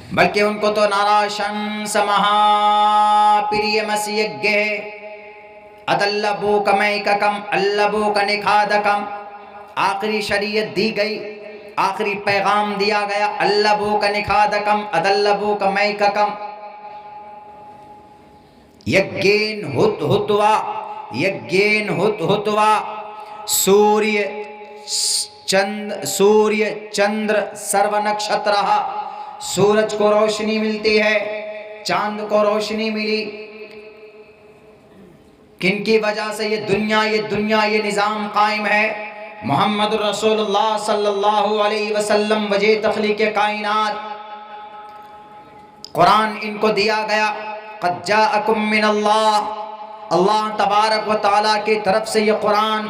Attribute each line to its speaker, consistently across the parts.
Speaker 1: बल्कि उनको तो नाराशंस महाप्रिय मसीयज्ञ अदल्लबू कमैककम अल्लबू कनिखादकम। आखिरी शरीयत दी गई, आखिरी पैगाम दिया गया, अल्लबू कनिखादकम अदल्लबू कमैककम। यज्ञेन हुत हुत्वा, यज्ञेन हुत हुत्वा। सूर्य चंद्र सर्व नक्षत्र। सूरज को रोशनी मिलती है, चांद को रोशनी मिली। किनकी वजह से ये दुनिया ये निज़ाम कायम है? मोहम्मद रसूलुल्लाह सल्लल्लाहु अलैहि वसल्लम वजह तख्लीक़ कायनात। कुरान इनको दिया गया, क़द जाअकुम मिनल्लाह। अल्लाह तबारक व तआला की तरफ से ये कुरान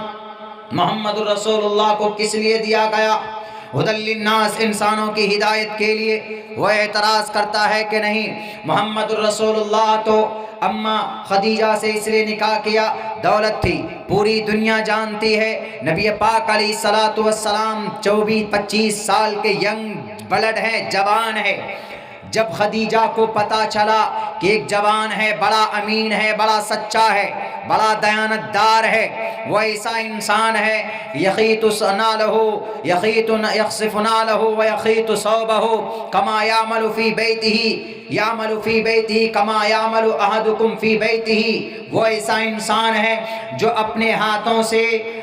Speaker 1: मोहम्मद रसूलुल्लाह को किस लिए दिया गया? हुदल लिन्नास, इंसानों की हिदायत के लिए। वह एतराज़ करता है कि नहीं, मोहम्मद रसूलुल्लाह तो अम्मा खदीजा से इसलिए निकाह किया, दौलत थी, पूरी दुनिया जानती है। नबी पाक अलैहिस्सलातु वस्सलाम 24-25 साल के यंग ब्लड हैं, जवान है। जब खदीजा को पता चला कि एक जवान है, बड़ा अमीन है, बड़ा सच्चा है, बड़ा दयानतदार है, वह ऐसा इंसान है, यखीतु नालहु यखसिफु नालहु व यखीतु सौबहु कमा यामलु फी बैतिही यामलु फी बैतिही कमा यामलु अहदुकुम फी बैतिही। वो ऐसा इंसान है जो अपने हाथों से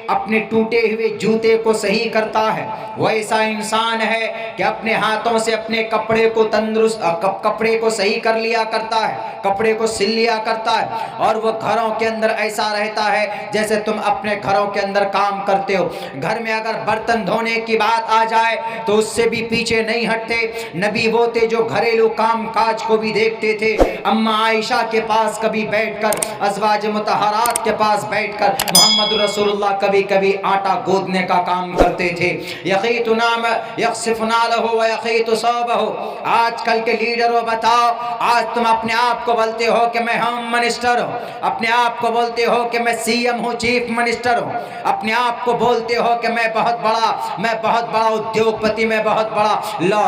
Speaker 1: अपने टूटे हुए जूते को सही करता है। वो ऐसा इंसान है कि अपने हाथों से अपने कपड़े को तंदुरुस्त कपड़े को सही कर लिया करता है, कपड़े को सिल लिया करता है। और वो घरों के अंदर ऐसा रहता है जैसे तुम अपने घरों के अंदर काम करते हो। घर में अगर बर्तन धोने की बात आ जाए तो उससे भी पीछे नहीं हटते। नबी वो थे जो घरेलू काम काज को भी देखते थे। अम्मा आयशा के पास कभी बैठकर, अज़वाज मुतहरात के पास बैठकर मोहम्मद रसूलुल्लाह कभी कभी आटा गूंदने का काम करते थे। यखीतु नाम यखसिफु नालहु व यखीतु सौबहु। आजकल के लीडरों बताओ, आज तुम अपने आप को बोलते हो कि मैं होम मिनिस्टर हूँ, अपने आप को बोलते हो कि मैं सीएम हूँ, चीफ मिनिस्टर हूँ, अपने आप को बोलते हो कि मैं बहुत बड़ा उद्योगपति, मैं बहुत बड़ा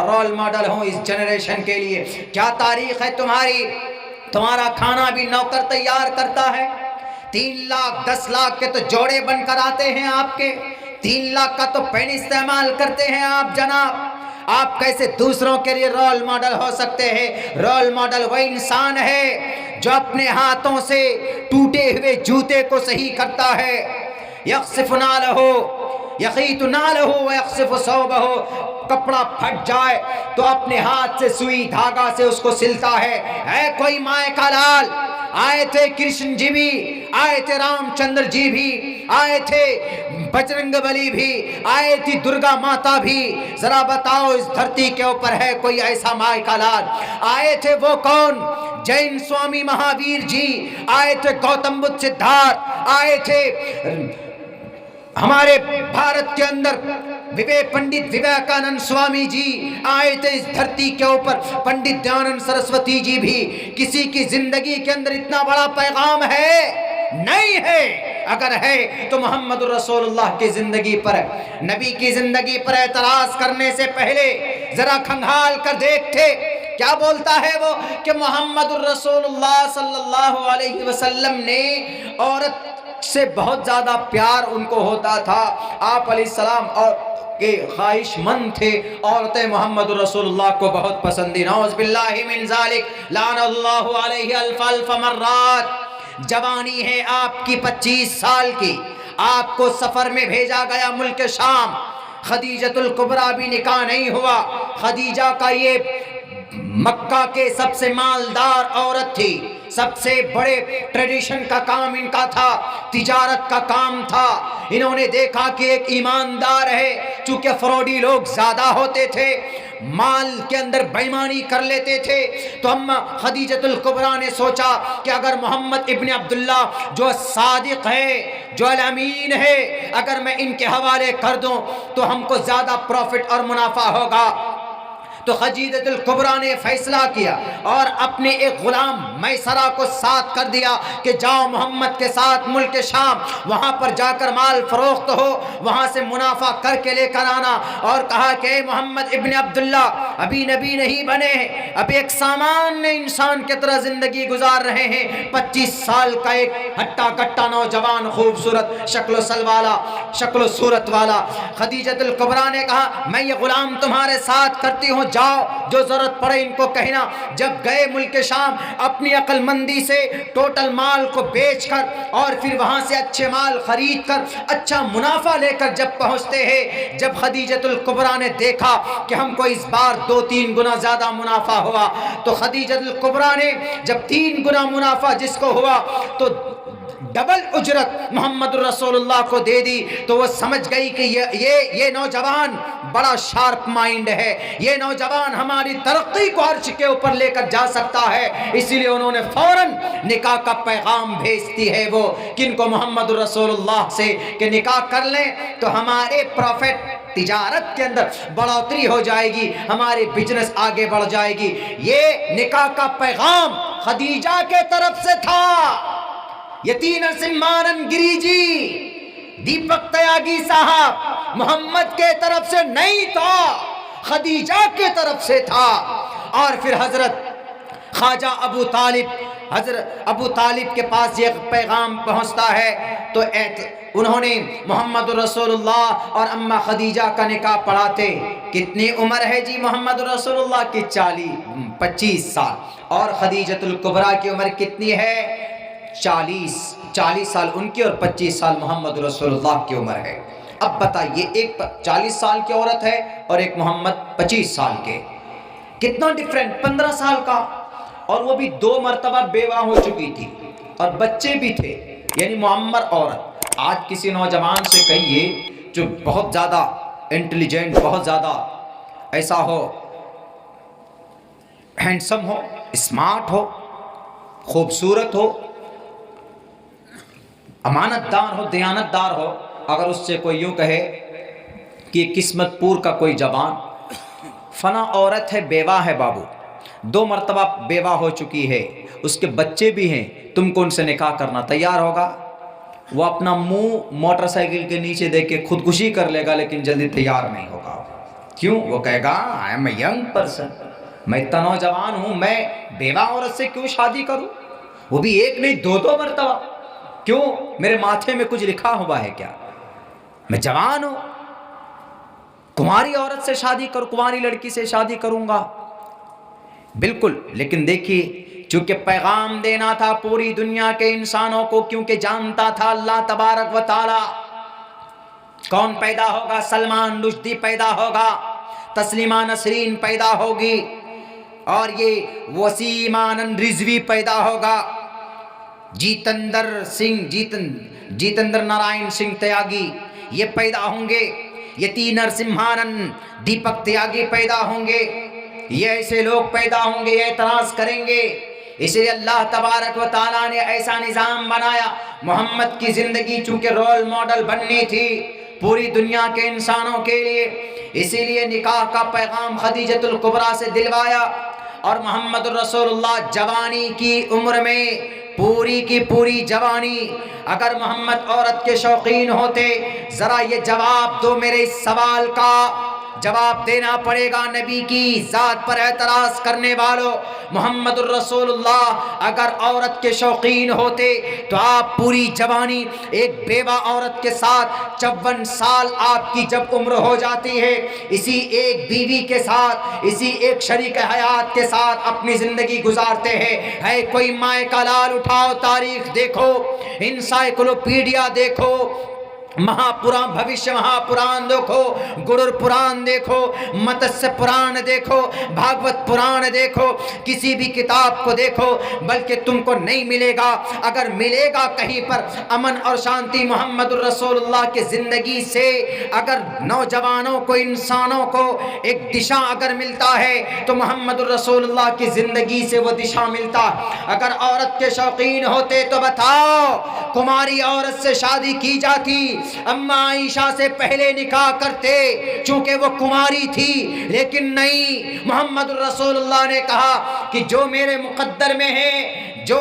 Speaker 1: रोल मॉडल हूँ इस जनरेशन के लिए। क्या तारीख है तुम्हारी? तुम्हारा खाना भी नौकर तैयार करता है। 3 लाख 10 लाख के तो जोड़े बनकर आते हैं आपके, 3 लाख का तो पेन इस्तेमाल करते हैं आप जनाब। आप कैसे दूसरों के लिए रोल मॉडल हो सकते हैं? रोल मॉडल वह इंसान है जो अपने हाथों से टूटे हुए जूते को सही करता है। यखसिफु नालहु यखीतु नालहु व यखसिफु सौबहु। कपड़ा फट जाए तो अपने हाथ से सुई धागा से उसको सिलता है। कोई माए का लाल, आए थे कृष्ण जी भी, आए थे रामचंद्र जी भी, आए थे बजरंगबली भी, आए थी दुर्गा माता भी। जरा बताओ इस धरती के ऊपर है कोई ऐसा माए का लाल? आए थे वो कौन? जैन स्वामी महावीर जी, आए थे गौतम बुद्ध सिद्धार्थ, आए थे हमारे भारत के अंदर पंडित विवेकानंद स्वामी जी, आए थे इस धरती के ऊपर पंडित दयानंद सरस्वती जी भी। किसी की जिंदगी के अंदर इतना बड़ा पैगाम है? नहीं है। अगर है तो मोहम्मद रसूलुल्लाह की जिंदगी पर है। नबी की जिंदगी पर एतराज करने से पहले जरा खंगाल कर देखते क्या बोलता है वो कि मोहम्मद रसूलुल्लाह सल्लल्लाहु अलैहि वसल्लम ने औरत से बहुत ज्यादा प्यार उनको होता था। आप अलैहिस्सलाम और के ख्वाहिशमंद थे। औरतें मोहम्मद रसूलुल्लाह को बहुत पसंद थी। नऊज़ बिल्लाहि मिन ज़ालिक, लानल्लाहु अलैहि अल्फ़ मर्रात। जवानी है आपकी 25 साल की, आपको सफर में भेजा गया मुल्क शाम। खदीजतुल कुबरा भी निकाह नहीं हुआ। खदीजा का ये मक्का के सबसे मालदार औरत थी, सबसे बड़े ट्रेडिशन का काम इनका था, तिजारत का काम था। इन्होंने देखा कि एक ईमानदार है, चूंकि फ्रॉडी लोग ज्यादा होते थे, माल के अंदर बेईमानी कर लेते थे, तो अम्मा खदीजतुल कुबरा ने सोचा कि अगर मोहम्मद इब्न अब्दुल्ला जो सादिक है, जो अमीन है, अगर मैं इनके हवाले कर दूं तो हमको ज्यादा प्रॉफिट और मुनाफा होगा। तो खदीजतुल कुबरा ने फैसला किया और अपने एक गुलाम मैसरा को साथ कर दिया कि जाओ मोहम्मद के साथ मुल्क शाम, वहाँ पर जाकर माल फरोख्त हो, वहाँ से मुनाफा करके लेकर आना। और कहा कि मोहम्मद इब्न अब्दुल्ला अभी नबी नहीं बने हैं, अभी एक सामान्य इंसान की तरह जिंदगी गुजार रहे हैं। 25 साल का एक हट्टा कट्टा नौजवान, खूबसूरत शक्लो सूरत वाला। खदीजतुल कुबरा ने कहा मैं ये गुलाम तुम्हारे साथ करती हूँ, जाओ जो जरूरत पड़े इनको कहना। जब गए मुल्क शाम, अपनी अक्लमंदी से टोटल माल को बेचकर और फिर वहां से अच्छे माल खरीद कर अच्छा मुनाफा लेकर जब पहुंचते हैं, जब खदीजतुल कुबरा ने देखा कि हमको इस बार 2-3 गुना ज्यादा मुनाफा हुआ, तो खदीजतुल कुबरा ने जब 3 गुना मुनाफा जिसको हुआ तो डबल उजरत मोहम्मद रसूलुल्लाह को दे दी। तो वो समझ गई कि ये नौजवान बड़ा शार्प माइंड है, ये नौजवान हमारी तरक्की को अर्श के ऊपर लेकर जा सकता है। इसीलिए उन्होंने फौरन निकाह का पैगाम भेजती है वो किनको, मोहम्मद रसूलुल्लाह से, कि निकाह कर लें तो हमारे प्रॉफिट तिजारत के अंदर बढ़ोतरी हो जाएगी, हमारी बिजनेस आगे बढ़ जाएगी। ये निकाह का पैगाम खदीजा के तरफ से था। यतीन सिम्मानन गिरिजी, दीपक त्यागी साहब मोहम्मद के तरफ से नहीं था, खदीजा के तरफ से था। और फिर हजरत ख्वाजा हजरत अबू तालिब के पास ये पैगाम पहुंचता है तो उन्होंने मोहम्मद रसूलुल्लाह और अम्मा खदीजा का निकाह पढ़ाते। कितनी उम्र है जी मोहम्मद रसूलुल्लाह की? 25 साल। और खदीजतुल कुबरा की उम्र कितनी है? 40 साल उनकी और 25 साल मोहम्मद रसूलुल्लाह की उम्र है। अब बताइए, एक 40 साल की औरत है और एक मोहम्मद 25 साल के, कितना डिफरेंट, 15 साल का। और वो भी 2 मरतबा बेवा हो चुकी थी और बच्चे भी थे, यानी मुअम्मर औरत। आज किसी नौजवान से कहिए जो बहुत ज़्यादा इंटेलिजेंट, बहुत ज़्यादा ऐसा हो, हैंडसम हो, स्मार्ट हो, खूबसूरत हो, अमानतदार हो, दयानतदार हो, अगर उससे कोई यूँ कहे कि किस्मतपुर का कोई जवान फना औरत है, बेवा है बाबू, 2 मरतबा बेवा हो चुकी है, उसके बच्चे भी हैं, तुमको उनसे निकाह करना, तैयार होगा? वो अपना मुंह मोटरसाइकिल के नीचे देख के खुदकुशी कर लेगा, लेकिन जल्दी तैयार नहीं होगा। क्यों? वो कहेगा I am a young person, मैं इतना नौजवान हूँ, मैं बेवा औरत से क्यों शादी करूँ, वो भी एक नहीं 2-2 मरतबा। क्यों? मेरे माथे में कुछ लिखा हुआ है क्या? मैं जवान हूँ, कुंवारी औरत से शादी करूँ, कुंवारी लड़की से शादी करूँगा? बिल्कुल। लेकिन देखिए, चूंकि पैगाम देना था पूरी दुनिया के इंसानों को, क्योंकि जानता था अल्लाह तबारक व तआला कौन पैदा होगा, सलमान रुश्दी पैदा होगा, तस्लीमा नसरीन पैदा होगी, और ये वसीम आनंद रिजवी पैदा होगा, जीतेंद्र नारायण सिंह त्यागी ये पैदा होंगे, यतीन नरसिम्हानंद दीपक त्यागी पैदा होंगे, ये ऐसे लोग पैदा होंगे, ये एतराज करेंगे। इसलिए अल्लाह तबारक व तआला ने ऐसा निज़ाम बनाया। मोहम्मद की ज़िंदगी चूँकि रोल मॉडल बननी थी पूरी दुनिया के इंसानों के लिए, इसीलिए निकाह का पैगाम खदीजतुल कुबरा से दिलवाया। और मोहम्मद रसूलुल्लाह जवानी की उम्र में, पूरी की पूरी जवानी, अगर मोहम्मद औरत के शौकीन होते, ज़रा ये जवाब दो, मेरे इस सवाल का जवाब देना पड़ेगा नबी की ज़ात पर एतराज़ करने वालों। मोहम्मद रसूलुल्लाह अगर औरत के शौकीन होते तो आप पूरी जवानी एक बेवा औरत के साथ 54 साल आपकी जब उम्र हो जाती है, इसी एक बीवी के साथ, इसी एक शरीक हयात के साथ अपनी ज़िंदगी गुजारते हैं। है कोई माए का लाल उठाओ, तारीख देखो, इंसाइक्लोपीडिया देखो, महापुराण, भविष्य महापुराण देखो, गुरुर पुराण देखो, मत्स्य पुराण देखो, भागवत पुराण देखो, किसी भी किताब को देखो, बल्कि तुमको नहीं मिलेगा। अगर मिलेगा कहीं पर अमन और शांति मोहम्मद रसूलुल्लाह की ज़िंदगी से, अगर नौजवानों को, इंसानों को एक दिशा अगर मिलता है तो मोहम्मद रसूलुल्लाह की ज़िंदगी से वो दिशा मिलता। अगर औरत के शौकीन होते तो बताओ, कुमारी औरत से शादी की जाती अम्मा आयशा से पहले निकाह करते, चूंकि वो कुमारी थी। लेकिन नहीं, मोहम्मद रसूलुल्लाह ने कहा कि जो मेरे मुकद्दर में है, जो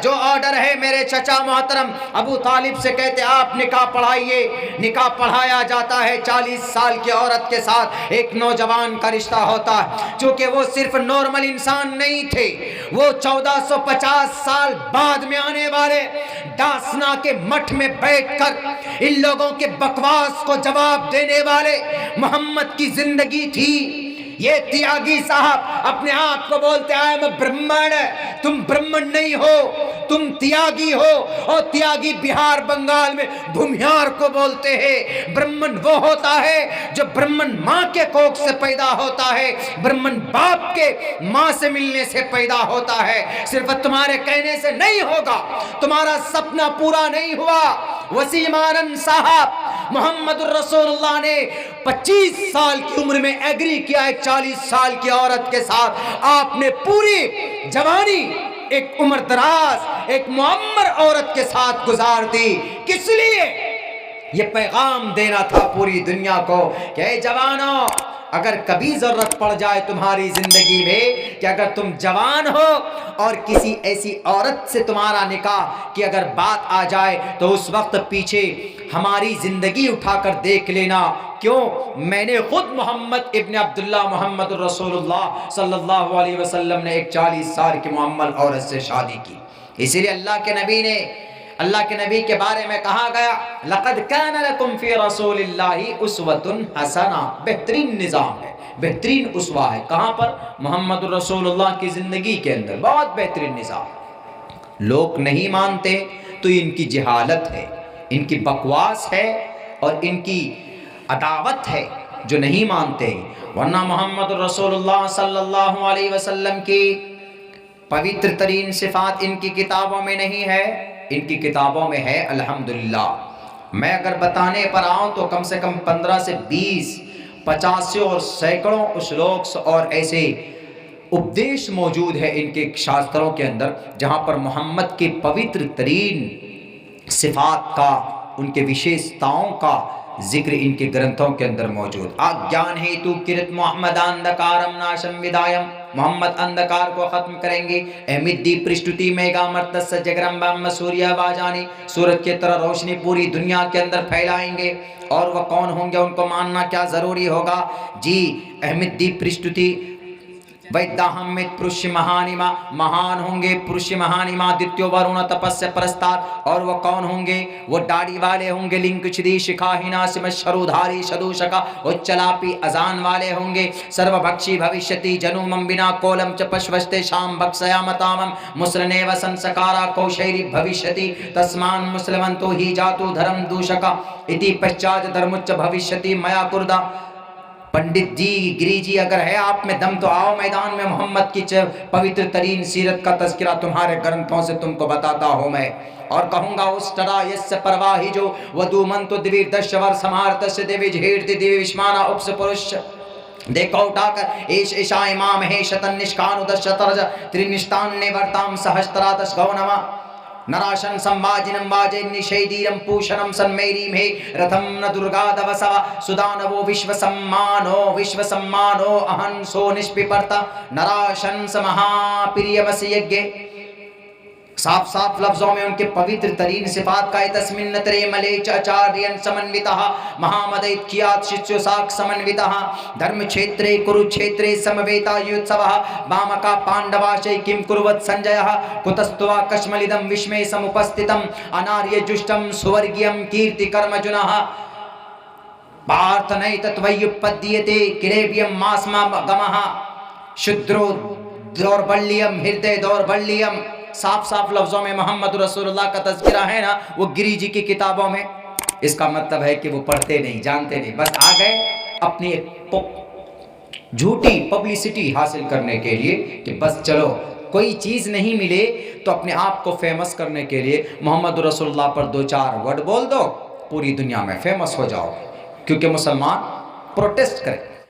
Speaker 1: ऑर्डर है मेरे चचा मोहतरम अबू तालिब से, कहते आप निकाह पढ़ाइए। निकाह पढ़ाया जाता है। 40 साल की औरत के साथ एक नौजवान का रिश्ता होता है। चूंकि वो सिर्फ नॉर्मल इंसान नहीं थे, वो 1450 साल बाद में आने वाले दासना के मठ में बैठकर इन लोगों के बकवास को जवाब देने वाले मोहम्मद की जिंदगी थी। ये त्यागी साहब अपने आप को बोलते आए मैं ब्राह्मण, तुम ब्राह्मण नहीं हो, तुम त्यागी हो। और त्यागी बिहार बंगाल में भूमिहार को बोलते हैं। ब्राह्मण वो होता है जो ब्राह्मण माँ के कोख से पैदा होता है, ब्राह्मण बाप के माँ से मिलने से पैदा होता है। सिर्फ तुम्हारे कहने से नहीं होगा, तुम्हारा सपना पूरा नहीं हुआ। वसीम आनंद साहब, मोहम्मद रसूलुल्लाह ने 25 साल की उम्र में एग्री किया एक 40 साल की औरत के साथ। आपने पूरी जवानी एक उम्र दराज एक मुअम्मर औरत के साथ गुजार दी। किस लिए? ये पैगाम देना था पूरी दुनिया को कि जवानों, अगर कभी जरूरत पड़ जाए तुम्हारी जिंदगी में कि अगर तुम जवान हो और किसी ऐसी औरत से तुम्हारा निकाह की अगर बात आ जाए तो उस वक्त पीछे हमारी जिंदगी उठाकर देख लेना। क्यों? मैंने खुद मोहम्मद इब्न अब्दुल्ला मोहम्मद रसूलुल्लाह सल्लल्लाहु अलैहि वसल्लम ने एक 40 साल की मुअम्मल औरत से शादी की। इसीलिए अल्लाह के नबी के बारे में कहा गया, लक़द कान लकुम फ़ी रसूलिल्लाहि उस्वतुन हसना। बेहतरीन निज़ाम है, बेहतरीन उस्वा है। कहाँ पर? मोहम्मद रसूलुल्लाह की ज़िंदगी के अंदर बहुत बेहतरीन निज़ाम। लोग नहीं मानते तो इनकी जहालत है, इनकी बकवास है और इनकी अदावत है जो नहीं मानते। वरना मोहम्मद रसूलुल्लाह सल्लल्लाहु अलैहि वसल्लम की पवित्र तरीन सिफ़ात इनकी किताबों में नहीं है, इनकी किताबों में है। अल्हम्दुलिल्लाह मैं अगर बताने पर आऊँ तो कम से कम 15 से 20, 50 और सैकड़ों श्लोक और ऐसे उपदेश मौजूद है इनके शास्त्रों के अंदर, जहाँ पर मोहम्मद के पवित्र तरीन सिफ़ात का, उनके विशेषताओं का जिक्र इनके ग्रंथों के अंदर मौजूद। आज्ञान हेतु किरत मोहम्मद अंधकारम नाशम विदायम, मोहम्मद अंधकार को खत्म करेंगे। अहमिदी पृष्ठुति मेगा मर्तस जगरम्बा सूर्य वाजानी, सूरज की तरह रोशनी पूरी दुनिया के अंदर फैलाएंगे। और वह कौन होंगे उनको मानना क्या ज़रूरी होगा जी? अहमिदी पृष्ठुति वैदाहमित पुरुष महानिमा, महान होंगे पुरुष महानिमा द्वितीय वरुण तपस्या परस्तार। और वो कौन होंगे? वो दाढ़ी वाले होंगे, लिंग छिदी शिखाहिना सिम शरुधारी शदूषका, उच्चलापी अजान वाले होंगे। सर्वभक्षी भविष्यति जनुमम बिना कोलम च पश्वस्ते शाम भक्षयामतामम मुस्लनेव संसकारा कौशैरी भविष्यति तस्मान मुस्लिमंतो ही जातु धर्म दूषका इति पश्चात धर्मुच्च भविष्यति मया कुर्दा। पंडित जी, गिरी जी, अगर है आप में दम तो आओ मैदान में। मोहम्मद की पवित्र तरीन सीरत का तज़किरा तुम्हारे ग्रंथों से तुमको बताता हूँ मैं। और कहूँगा उस टरा यस्य परवाही जो वधुमंतो दिवीर दशवर समार्त से देवी झेरती दिवी विस्माना उपस पुरुष। देखो उठाकर एश ईशा इमाम है शतन निष्कानुदश शतरज त्रिनिष्ठान ने वर्ताम सहस्त्रादश गौनमा नराशन संवाजिनम वाजे निषेधीरम पूषणम सन्मेरी में रथम न दुर्गा दवसवा सुदानवो विश्व सम्मानो अहंसो निष्पिपर्ता नराशन समहाप्रियवस यज्ञ। साफ साफ लफ्जों में उनके पवित्र तरीन सिफात का तस्मिन् तरे मलेच आचार्यन समन्वितः महामदैक्यात् शिष्योसाक समन्वितः धर्म क्षेत्रे कुरुक्षेत्रे समवेता युत्सवः वामका पांडवाशै किं कुर्वत् संजयः कुतस्त्वा कश्मलिदं विस्मये समुपस्थितम् अनार्य जुष्टं सुवर्गीयं कीर्ति कर्मजुनः पार्थनैतत्वयुपद्यते किलेबियं मास्मा गमः शुद्रो दौर्बल्यम हृदय दौर्बल्यम। साफ साफ लफ्जों में मोहम्मद रसूलुल्लाह का तज़किरा है ना, वो गिरी जी की किताबों में। इसका मतलब है कि वो पढ़ते नहीं, जानते नहीं, बस आ गए अपनी झूठी पब्लिसिटी हासिल करने के लिए कि बस चलो कोई चीज़ नहीं मिले तो अपने आप को फेमस करने के लिए मोहम्मद रसूलुल्लाह पर 2-4 वर्ड बोल दो, पूरी दुनिया में फेमस हो जाओ। क्योंकि मुसलमान प्रोटेस्ट करें,